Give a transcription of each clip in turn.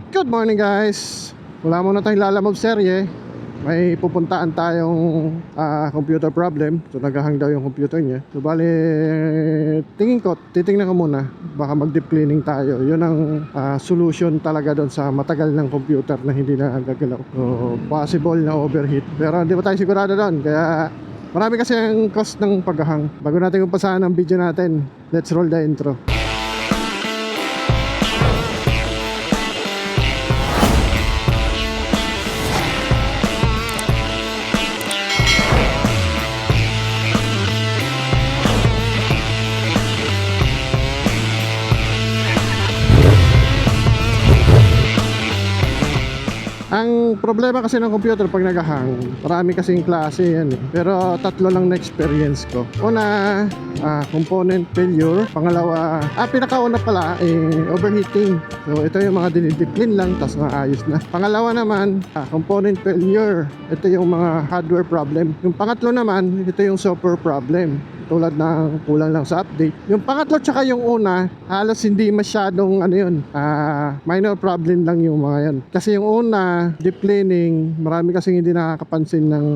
Good morning guys. Wala muna tayong lalamove serye. May pupuntaan tayong computer problem. So naghahang daw yung computer niya. So bali, tingin ko, titingnan ko muna. Baka mag-deep cleaning tayo. Yun ang solution talaga doon sa matagal ng computer na hindi na gagalaw. So possible na overheat. Pero hindi pa tayo sigurado doon. Kaya marami kasi ang cost ng paghahang. Bago natin umpasahan ang video natin, let's roll the intro. Ang problema kasi ng computer pag naghahang, marami kasing klase yan eh. Pero tatlo lang na experience ko. Una, component failure. Pangalawa, pinakauna pala, overheating. So ito yung mga dinidip-clean lang, tas maayos na. Pangalawa naman, component failure. Ito yung mga hardware problem. Yung pangatlo naman, ito yung software problem, tulad ng kulang lang sa update. Yung pangatlo tsaka yung una, halos hindi masyadong minor problem lang yung mga yan. Kasi yung una, deep cleaning, marami kasing hindi nakakapansin ng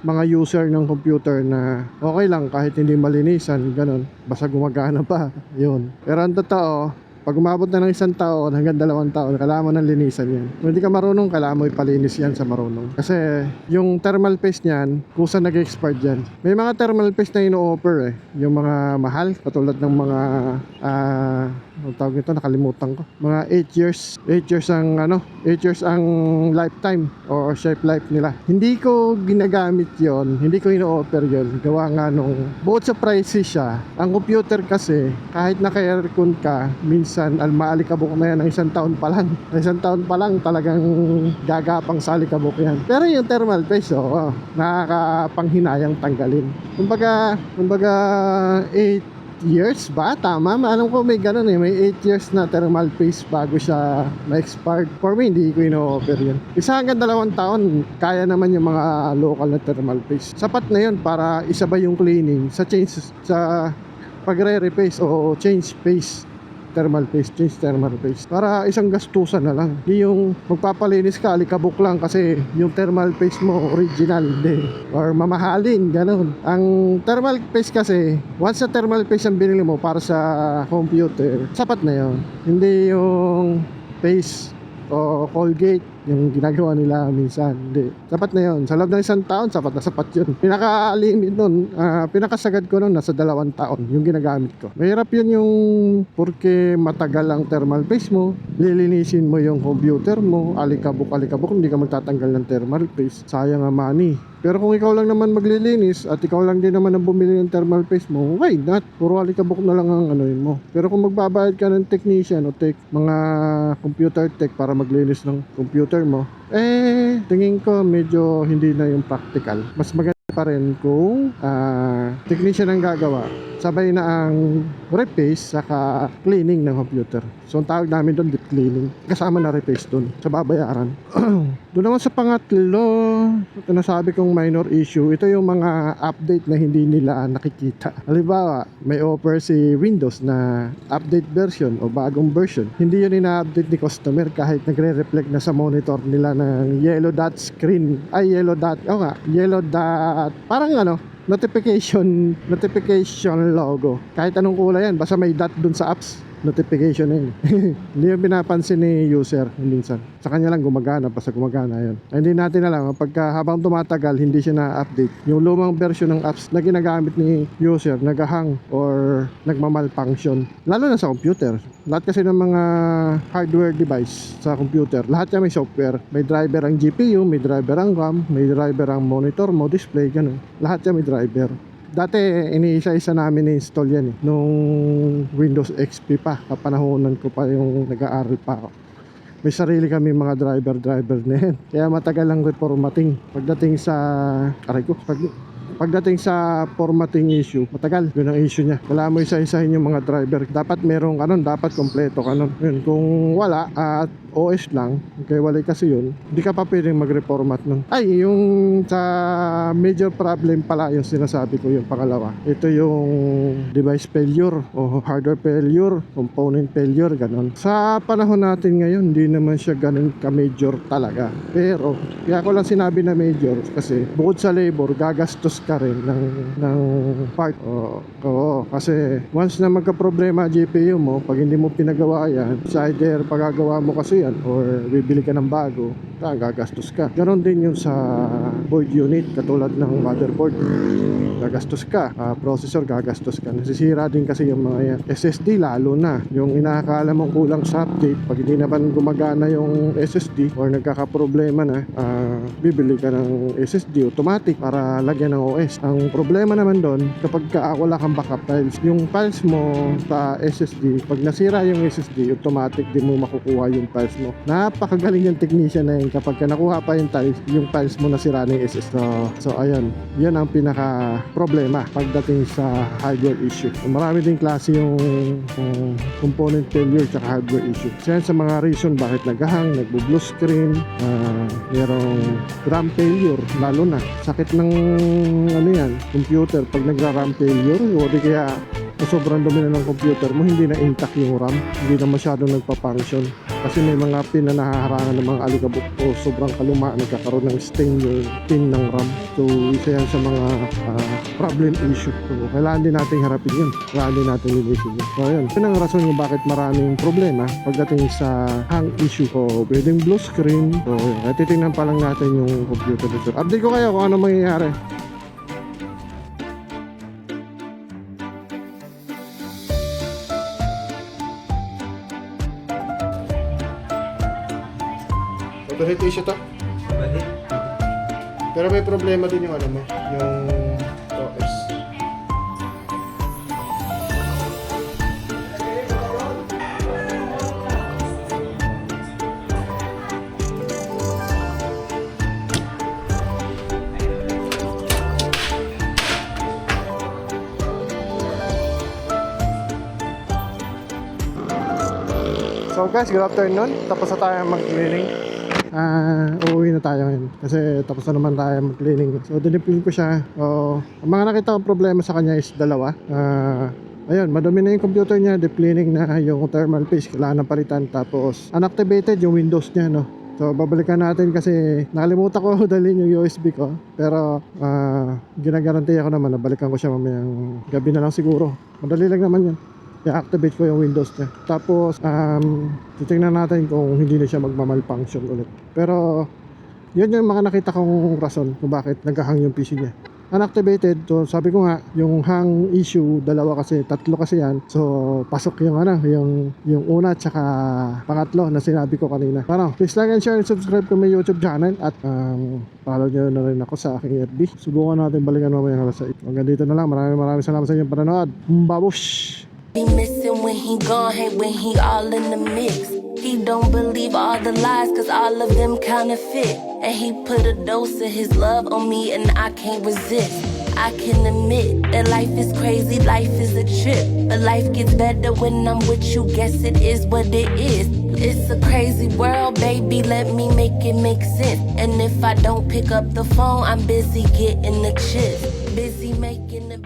mga user ng computer na okay lang kahit hindi malinisan, ganun, basta gumagana pa, yun. Pero ang totoo, pag umabot na ng 1 taon hanggang 2 taon, kailangan mo ng linisan yan. Kung hindi ka marunong, kailangan mo ipalinis yan sa marunong. Kasi yung thermal paste niyan, kusa nag-expire dyan. May mga thermal paste na ino-offer yung mga mahal, katulad ng mga ang tawag nito, nakalimutan ko. Mga 8 years. 8 years ang 8 years ang lifetime or shelf life nila. Hindi ko ginagamit yon, hindi ko ino-offer yon. Gawa nga nung bukod sa pricey siya, ang computer kasi kahit naka-aircon ka, minsan maalikabok na yan ng 1 taon pa lang. 1 taon pa lang talagang gagapang sa alikabok yan. Pero yung thermal paste, nakakapanghinayang tanggalin. Kumbaga 8 years ba? Tama? Alam ko may ganun may 8 years na thermal paste bago siya ma-expired. For me, hindi ko ino-offer yun. 1 hanggang 2 taon, kaya naman yung mga local na thermal paste. Sapat na yun para isabay yung cleaning sa pagre-repaste o change paste. Change thermal paste. Para isang gastusan na lang. Hindi yung magpapalinis ka, alikabok lang kasi yung thermal paste mo original, hindi. Or mamahalin, ganun. Ang thermal paste kasi, once na thermal paste ang binili mo para sa computer, sapat na yun. Hindi yung paste o Colgate yung ginagawa nila minsan. Hindi. Sapat na yun. Sa loob ng 1 taon, sapat na sapat yun. Pinaka-limit nun, pinakasagad ko nun, nasa 2 taon yung ginagamit ko. Mahirap yun yung porque matagal ang thermal paste mo, lilinisin mo yung computer mo, alikabok, hindi ka magtatanggal ng thermal paste. Sayang ang money. Pero kung ikaw lang naman maglilinis at ikaw lang din naman ang bumili ng thermal paste mo, why not? Puro alikabok na lang ang anuin mo. Pero kung magbabayad ka ng technician o mga computer tech para maglinis ng computer mo, tingin ko medyo hindi na yung practical. Mas maganda pa rin kung technician ang gagawa, sabay na ang repaste saka cleaning ng computer. So ang tawag namin doon deep cleaning, kasama na repaste doon sa babayaran. Doon naman sa pangatlo, ito nasabi kong minor issue, ito yung mga update na hindi nila nakikita. Halimbawa, may offer si Windows na update version o bagong version, hindi yun ina-update ni customer kahit nagre-reflect na sa monitor nila ng yellow dot screen, yellow dot, parang notification logo. Kahit anong kulay yan, basta may dot dun sa apps, notification na yun. Hindi yung pinapansin ni user minsan. Sa kanya lang gumagana, basta gumagana yun. Hindi natin alam, pagka habang tumatagal, hindi siya na-update. Yung lumang version ng apps na ginagamit ni user, nagahang or nagmamalfunction. Lalo na sa computer. Lahat kasi ng mga hardware device sa computer, lahat yan may software. May driver ang GPU, may driver ang RAM, may driver ang monitor mo, display, ganun. Lahat yan may driver. Dati iniisa-isa namin ni-install yan nung Windows XP pa, kapanahonan ko pa yung nag-aaral pa ako. May sarili kami mga driver na yan. Kaya matagal ang reformatting. Pagdating sa pagdating sa formatting issue, matagal. Yun ang issue niya. Wala mo isa-isahin yung mga driver. Dapat merong kanon, dapat kompleto kanon. Yun, kung wala at OS lang, kaya wala kasi yun, hindi ka pa pwedeng mag-reformat nun. Ay, yung sa major problem pala yung sinasabi ko, yung pangalawa. Ito yung device failure o hardware failure, component failure, ganon. Sa panahon natin ngayon, hindi naman siya ganon ka-major talaga. Pero, kaya ko lang sinabi na major kasi bukod sa labor, gagastos ka rin ng part. Oo, kasi once na magka-problema GPU mo, pag hindi mo pinagawa yan, it's either pagagawa mo kasi yan or bibili ka ng bago, gagastos ka. Ganon din yung sa board unit, katulad ng motherboard, gagastos ka. Processor, gagastos ka. Nasisira din kasi yung mga yan. SSD lalo na, yung inaakala mong kulang sa update, pag hindi naman gumagana yung SSD or nagkakaproblema na, bibili ka ng SSD automatic para lagyan ng OS. Ang problema naman doon, kapag wala kang backup files, yung files mo sa SSD, pag nasira yung SSD, automatic di mo makukuha yung files mo. Napakagaling yung technician na yun. Kapag nakuha pa yung files mo nasira na yung SSD. So ayun, yan ang pinaka problema pagdating sa hardware issue. Marami din klase yung component failure tsaka hardware issue. So yan sa mga reason bakit naghahang, nagbo-blue screen, merong RAM failure, lalo na sakit ng computer pag nagra-RAM failure, o di kaya sobrang dumi na ng computer mo, hindi na intact yung RAM, hindi na masyadong nagpa-function kasi may mga pin na nahaharangan ng mga alikabok o sobrang kaluma, nagkakaroon ng stain yung pin ng RAM. So isa yan sa mga problem issue. So kailangan din natin harapin yun, kailangan din natin linisin yun. So ayun, yun ang rason yung bakit maraming problema pagdating sa hang issue ko, pwedeng blue screen. So titingnan pa lang natin yung computer nito. Update ko kayo kung ano mangyayari. Overheat issue to? Pero may problema din yung yung OS. So guys, good afternoon. Tapos na tayo mag-cleaning. Uuwi na tayo ngayon kasi tapos na naman tayo mag-cleaning. So dinipin ko siya. Ang mga nakita kong problema sa kanya is dalawa. Ayun, madumi na yung computer niya, deep cleaning na yung thermal paste, kailangan ng palitan. Tapos unactivated yung Windows niya, no. So babalikan natin kasi nakalimutan ko dalhin yung USB ko. Pero ginagarantiya ko naman na balikan ko siya mamayang gabi na lang siguro. Madali lang naman yan. I-activate ko yung Windows niya. Tapos titingnan natin kung hindi na siya magmamalfunction ulit. Pero yun yung mga nakita kong rason kung bakit naghahang yung PC niya. Unactivated, so sabi ko nga yung hang issue, dalawa kasi, tatlo kasi yan. So pasok yung yung una at saka pangatlo na sinabi ko kanina. Please like and share and subscribe to my YouTube channel. At follow nyo na rin ako sa aking FB. Subukan natin balikan mamaya alas 8. Hanggang dito na lang. Maraming salamat sa inyong panonood. Babush! He missing when he gone, hate when he all in the mix. He don't believe all the lies, cause all of them counterfeit. And he put a dose of his love on me and I can't resist. I can admit that life is crazy, life is a trip. But life gets better when I'm with you, guess it is what it is. It's a crazy world, baby, let me make it make sense. And if I don't pick up the phone, I'm busy getting the chips. Busy making the